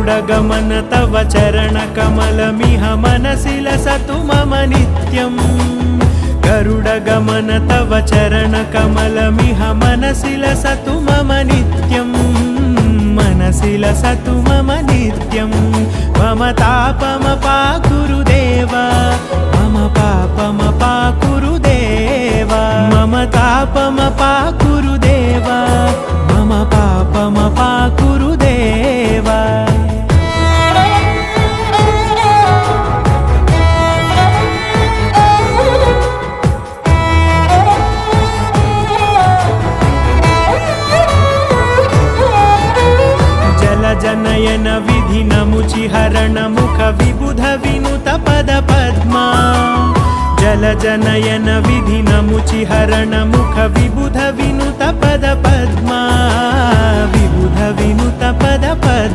गरुडगमन तव चरणकमलमिह मनसि लसतु मम नित्यम् गरुडगमन तव चरणकमलमिह मनसि लसतु मम नित्यम् मनसि लसतु मम नित्यं मम तापमपाकुरुदेव मम पापमपाकुरुदेव मम तापमपाकुरुदेव मम पापमपाकुरुदेव जनयन विधि नमुचिहरण मुख विबुध विनुत पद पद्मा जल जनयन विधि नमुचिहरण मुख विबुध विनुत पद पद्मा विबुध विनुत पद पद्मा।